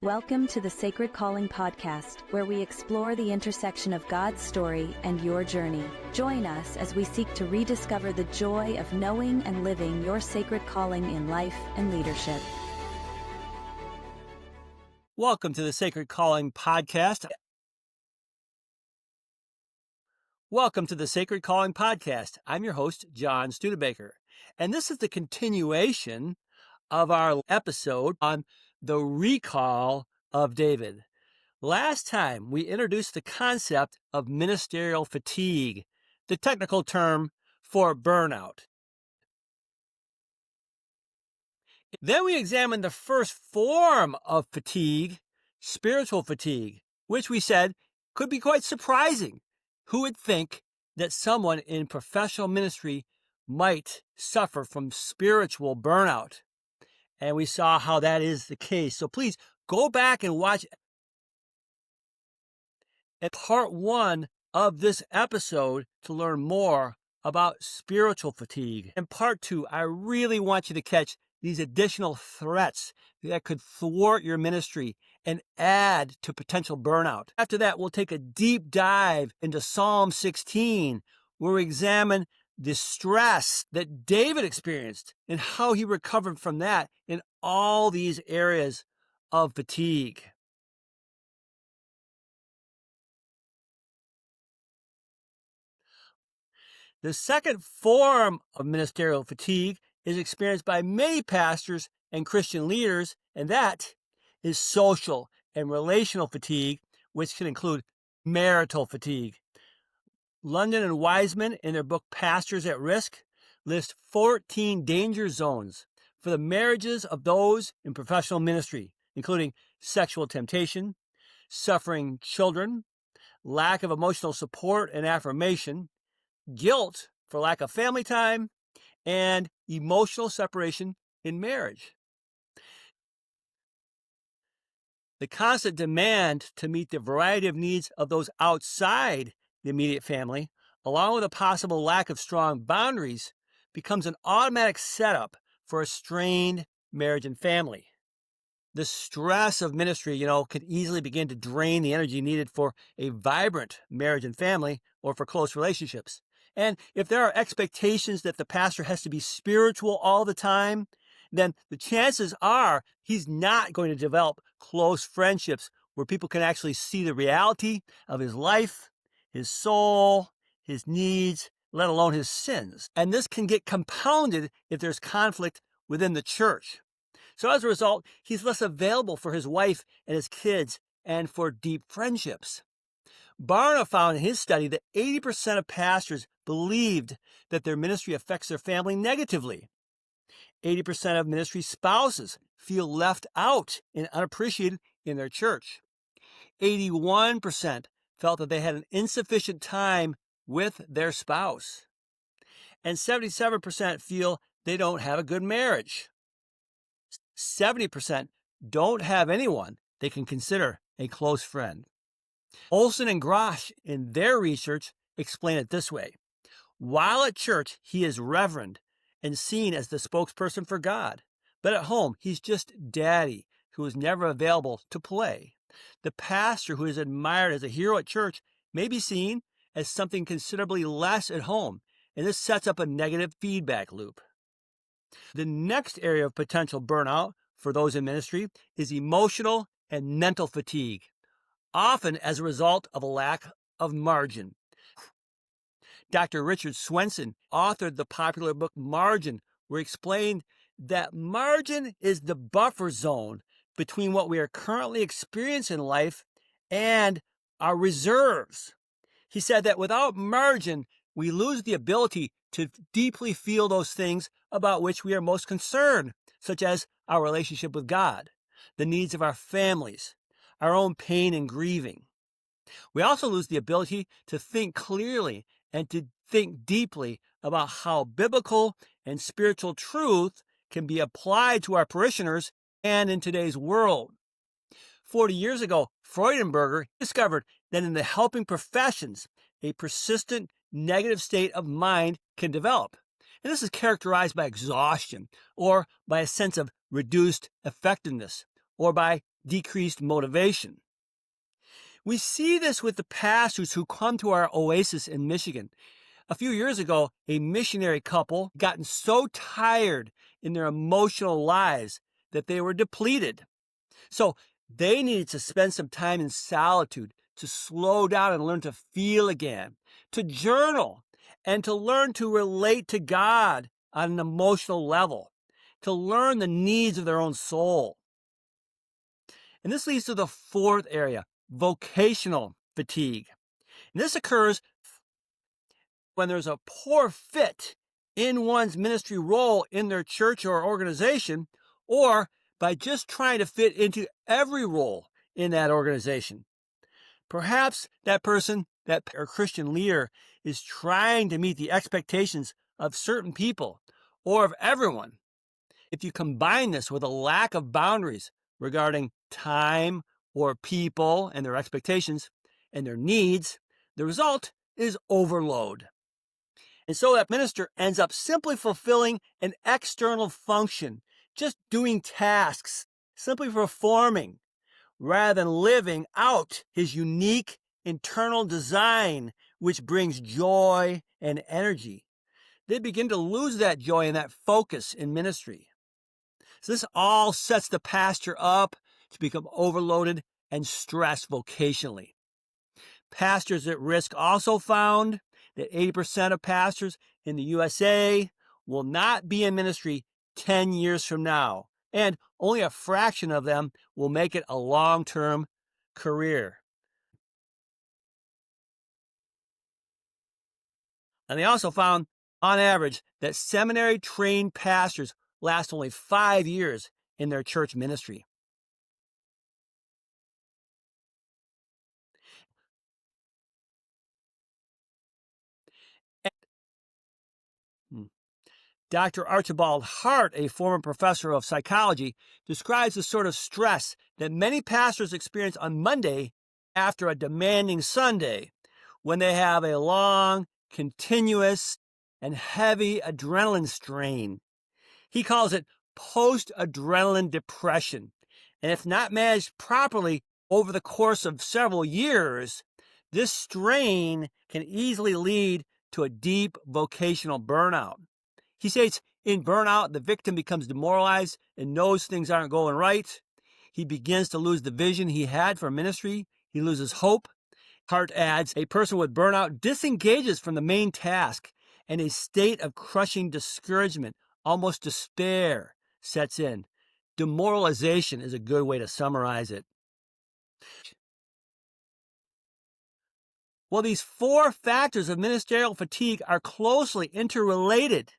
Welcome to the Sacred Calling Podcast, where we explore the intersection of God's story and your journey. Join us as we seek to rediscover the joy of knowing and living your sacred calling in life and leadership. Welcome to the Sacred Calling Podcast. Welcome to the Sacred Calling Podcast. I'm your host, John Studebaker, and this is the continuation of our episode on the recall of David. Last time, we introduced the concept of ministerial fatigue, the technical term for burnout. Then we examined the first form of fatigue, spiritual fatigue, which we said could be quite surprising. Who would think that someone in professional ministry might suffer from spiritual burnout? And we saw how that is the case. So please go back and watch part 1 of this episode to learn more about spiritual fatigue. In part 2, I really want you to catch these additional threats that could thwart your ministry and add to potential burnout. After that, we'll take a deep dive into Psalm 16, where we examine the stress that David experienced and how he recovered from that in all these areas of fatigue. The second form of ministerial fatigue is experienced by many pastors and Christian leaders, and that is social and relational fatigue, which can include marital fatigue. London and Wiseman, in their book Pastors at Risk, list 14 danger zones for the marriages of those in professional ministry, including sexual temptation, suffering children, lack of emotional support and affirmation, guilt for lack of family time, and emotional separation in marriage. The constant demand to meet the variety of needs of those outside the immediate family, along with a possible lack of strong boundaries, becomes an automatic setup for a strained marriage and family. The stress of ministry, can easily begin to drain the energy needed for a vibrant marriage and family or for close relationships. And if there are expectations that the pastor has to be spiritual all the time, then the chances are he's not going to develop close friendships where people can actually see the reality of his life, his soul, his needs, let alone his sins. And this can get compounded if there's conflict within the church. So as a result, he's less available for his wife and his kids and for deep friendships. Barna found in his study that 80% of pastors believed that their ministry affects their family negatively. 80% of ministry spouses feel left out and unappreciated in their church. 81% felt that they had an insufficient time with their spouse. And 77% feel they don't have a good marriage. 70% don't have anyone they can consider a close friend. Olson and Grosh, in their research, explain it this way. While at church, he is reverend and seen as the spokesperson for God. But at home, he's just daddy who is never available to play. The pastor who is admired as a hero at church may be seen as something considerably less at home, and this sets up a negative feedback loop. The next area of potential burnout for those in ministry is emotional and mental fatigue, often as a result of a lack of margin. Dr. Richard Swenson authored the popular book Margin, where he explained that margin is the buffer zone between what we are currently experiencing in life and our reserves. He said that without margin, we lose the ability to deeply feel those things about which we are most concerned, such as our relationship with God, the needs of our families, our own pain and grieving. We also lose the ability to think clearly and to think deeply about how biblical and spiritual truth can be applied to our parishioners and in today's world. 40 years ago, Freudenberger discovered that in the helping professions, a persistent negative state of mind can develop. And this is characterized by exhaustion, or by a sense of reduced effectiveness, or by decreased motivation. We see this with the pastors who come to our oasis in Michigan. A few years ago, a missionary couple gotten so tired in their emotional lives that they were depleted. So they needed to spend some time in solitude to slow down and learn to feel again, to journal, and to learn to relate to God on an emotional level, to learn the needs of their own soul. And this leads to the fourth area, vocational fatigue. And this occurs when there's a poor fit in one's ministry role in their church or organization, or by just trying to fit into every role in that organization. Perhaps that person, that Christian leader, is trying to meet the expectations of certain people or of everyone. If you combine this with a lack of boundaries regarding time or people and their expectations and their needs, the result is overload. And so that minister ends up simply fulfilling an external function, just doing tasks, simply performing, rather than living out his unique internal design, which brings joy and energy. They begin to lose that joy and that focus in ministry. So this all sets the pastor up to become overloaded and stressed vocationally. Pastors at risk also found that 80% of pastors in the USA will not be in ministry 10 years from now, and only a fraction of them will make it a long-term career. And they also found, on average, that seminary-trained pastors last only 5 years in their church ministry. Dr. Archibald Hart, a former professor of psychology, describes the sort of stress that many pastors experience on Monday after a demanding Sunday, when they have a long, continuous, and heavy adrenaline strain. He calls it post-adrenaline depression. And if not managed properly over the course of several years, this strain can easily lead to a deep vocational burnout. He states, in burnout, the victim becomes demoralized and knows things aren't going right. He begins to lose the vision he had for ministry. He loses hope. Hart adds, a person with burnout disengages from the main task, and a state of crushing discouragement, almost despair, sets in. Demoralization is a good way to summarize it. Well, these four factors of ministerial fatigue are closely interrelated,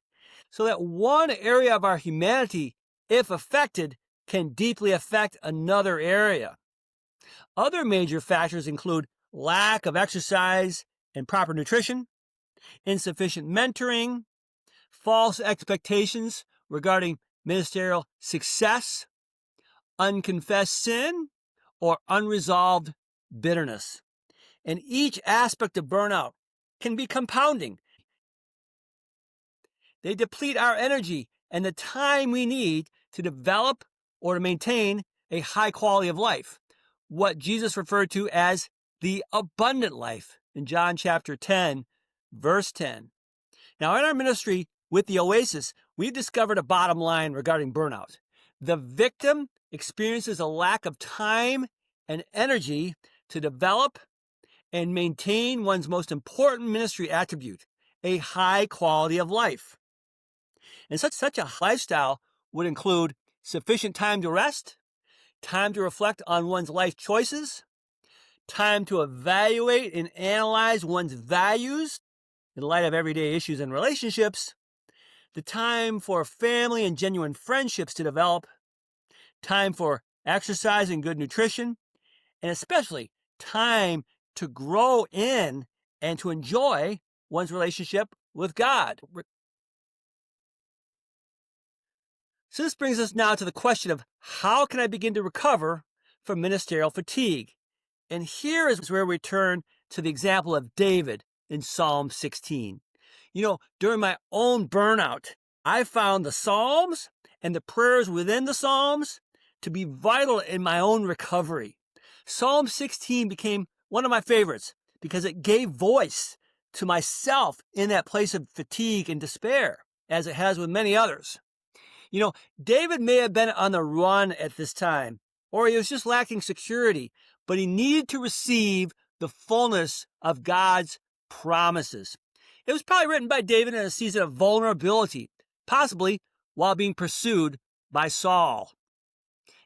so that one area of our humanity, if affected, can deeply affect another area. Other major factors include lack of exercise and proper nutrition, insufficient mentoring, false expectations regarding ministerial success, unconfessed sin, or unresolved bitterness. And each aspect of burnout can be compounding. They deplete our energy and the time we need to develop or to maintain a high quality of life, what Jesus referred to as the abundant life in John chapter 10, verse 10. Now, in our ministry with the Oasis, we've discovered a bottom line regarding burnout. The victim experiences a lack of time and energy to develop and maintain one's most important ministry attribute, a high quality of life. And such a lifestyle would include sufficient time to rest, time to reflect on one's life choices, time to evaluate and analyze one's values in light of everyday issues and relationships, the time for family and genuine friendships to develop, time for exercise and good nutrition, and especially time to grow in and to enjoy one's relationship with God. So this brings us now to the question of how can I begin to recover from ministerial fatigue? And here is where we turn to the example of David in Psalm 16. During my own burnout, I found the Psalms and the prayers within the Psalms to be vital in my own recovery. Psalm 16 became one of my favorites because it gave voice to myself in that place of fatigue and despair, as it has with many others. David may have been on the run at this time, or he was just lacking security, but he needed to receive the fullness of God's promises. It was probably written by David in a season of vulnerability, possibly while being pursued by Saul.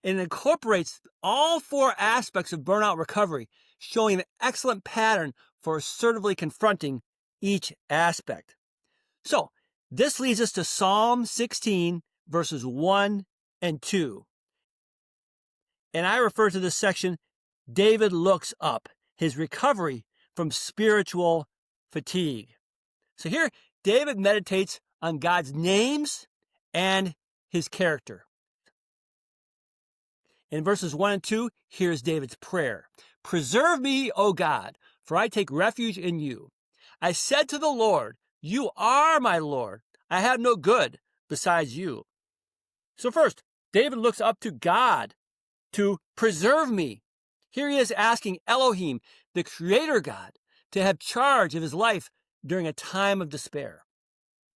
And it incorporates all four aspects of burnout recovery, showing an excellent pattern for assertively confronting each aspect. So, this leads us to Psalm 16, verses 1 and 2. And I refer to this section, David looks up, his recovery from spiritual fatigue. So here, David meditates on God's names and his character. In verses 1 and 2, here's David's prayer. Preserve me, O God, for I take refuge in you. I said to the Lord, you are my Lord. I have no good besides you. So first, David looks up to God to preserve me. Here he is asking Elohim, the creator God, to have charge of his life during a time of despair.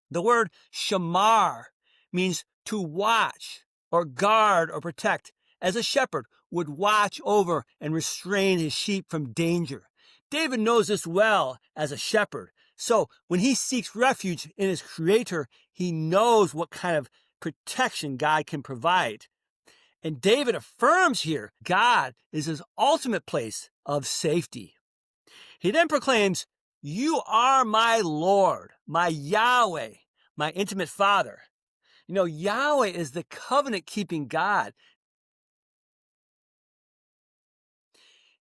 The word shamar means to watch or guard or protect, as a shepherd would watch over and restrain his sheep from danger. David knows this well as a shepherd. So when he seeks refuge in his creator, he knows what kind of protection God can provide. And David affirms here God is his ultimate place of safety. He then proclaims, you are my Lord, my Yahweh, my intimate Father. Yahweh is the covenant-keeping God.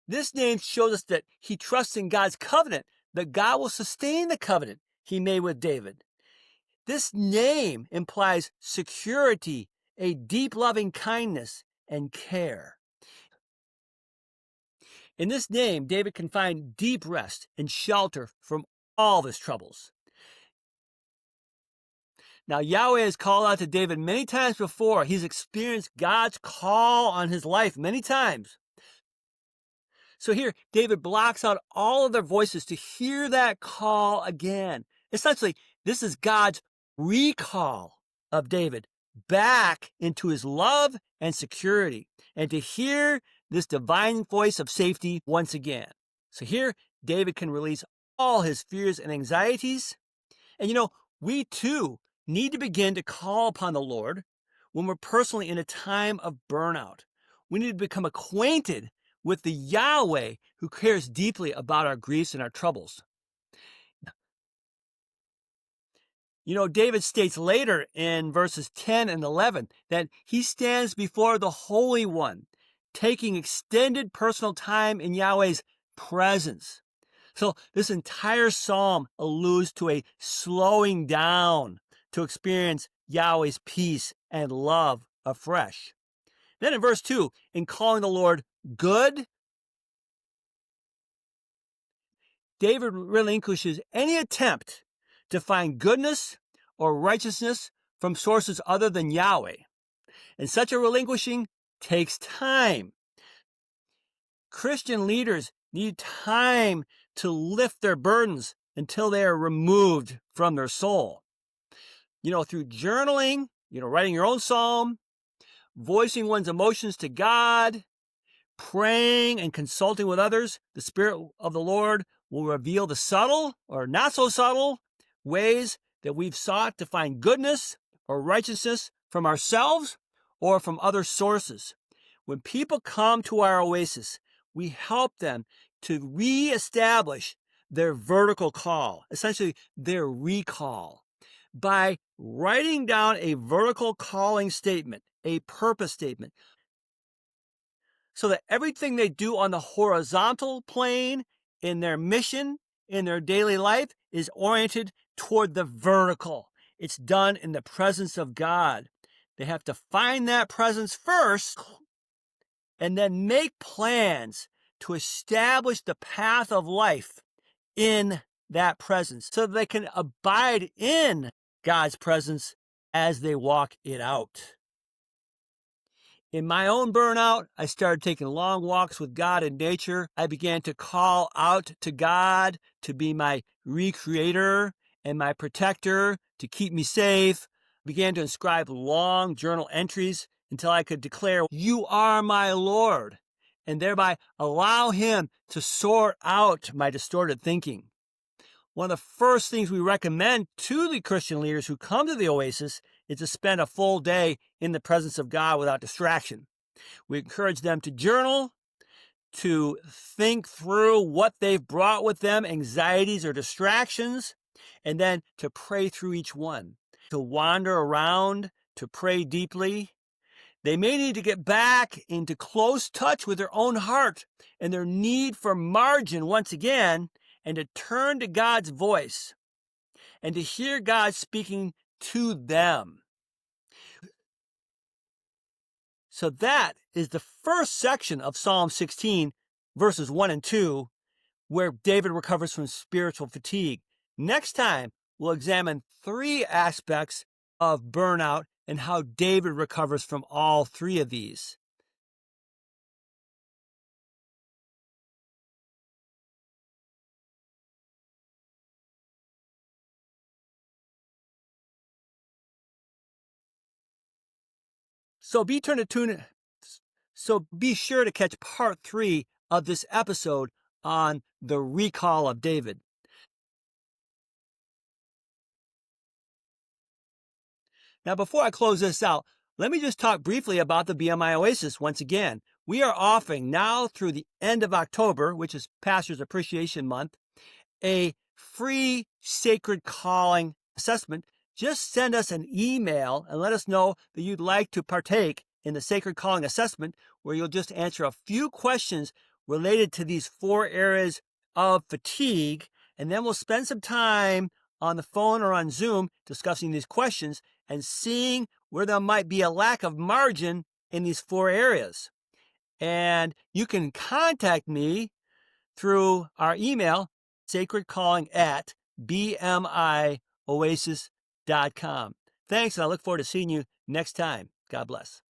This name shows us that he trusts in God's covenant, that God will sustain the covenant he made with David. This name implies security, a deep loving kindness, and care. In this name, David can find deep rest and shelter from all of his troubles. Now, Yahweh has called out to David many times before. He's experienced God's call on his life many times. So here, David blocks out all of their voices to hear that call again. Essentially, this is God's recall of David back into his love and security, and to hear this divine voice of safety once again. So here, David can release all his fears and anxieties. And we too need to begin to call upon the Lord when we're personally in a time of burnout. We need to become acquainted with the Yahweh who cares deeply about our griefs and our troubles. David states later in verses 10 and 11 that he stands before the Holy One, taking extended personal time in Yahweh's presence. So this entire psalm alludes to a slowing down to experience Yahweh's peace and love afresh. Then in verse 2, in calling the Lord good, David relinquishes any attempt to find goodness or righteousness from sources other than Yahweh. And such a relinquishing takes time. Christian leaders need time to lift their burdens until they are removed from their soul. Through journaling, writing your own psalm, voicing one's emotions to God, praying and consulting with others, the Spirit of the Lord will reveal the subtle or not so subtle ways that we've sought to find goodness or righteousness from ourselves or from other sources. When people come to our oasis, we help them to reestablish their vertical call, essentially their recall, by writing down a vertical calling statement, a purpose statement, so that everything they do on the horizontal plane in their mission, in their daily life, is oriented toward the vertical. It's done in the presence of God. They have to find that presence first and then make plans to establish the path of life in that presence so that they can abide in God's presence as they walk it out. In my own burnout, I started taking long walks with God in nature. I began to call out to God to be my recreator and my protector, to keep me safe. I began to inscribe long journal entries until I could declare, "You are my Lord," and thereby allow Him to sort out my distorted thinking. One of the first things we recommend to the Christian leaders who come to the Oasis is to spend a full day in the presence of God without distraction. We encourage them to journal, to think through what they've brought with them, anxieties or distractions, and then to pray through each one, to wander around, to pray deeply. They may need to get back into close touch with their own heart and their need for margin once again, and to turn to God's voice and to hear God speaking to them. So that is the first section of Psalm 16, verses 1 and 2, where David recovers from spiritual fatigue. Next time, we'll examine 3 aspects of burnout and how David recovers from all 3 of these. So be sure to catch part 3 of this episode on the recall of David. Now, before I close this out, let me just talk briefly about the BMI Oasis once again. We are offering now through the end of October, which is Pastor's Appreciation Month, a free Sacred Calling assessment. Just send us an email and let us know that you'd like to partake in the Sacred Calling assessment, where you'll just answer a few questions related to these 4 areas of fatigue, and then we'll spend some time on the phone or on Zoom discussing these questions and seeing where there might be a lack of margin in these 4 areas. And you can contact me through our email, sacredcalling@bmioasis.com. Thanks, and I look forward to seeing you next time. God bless.